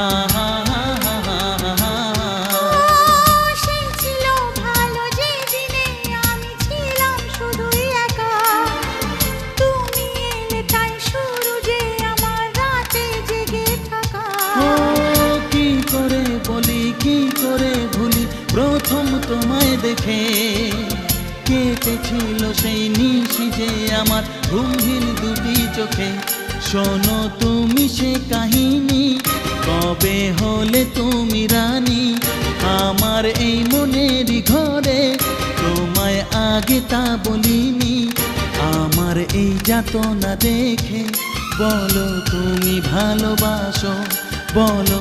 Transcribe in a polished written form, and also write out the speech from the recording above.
হা হা হা হা হা হা। সে ছিল ভালো যে দিনে আমি ছিলাম শুধুই একা। তুমি এলে তাই শুরু যে আমার রাতে জেগে থাকা। ও কি করে বলি, কি করে ভুলি প্রথম তোমায় দেখে। কেটেছিল সেই নিশি যে আমার ঘুমহীন দুটি চোখে। শোনো তুমি সে কাহিনী, কবে হলে তুমি রানী আমার এই মনেরই ঘরে। তোমায় আগে তা বলিনি, আমার এই যাতনা দেখে বলো তুমি ভালোবাসো, বলো।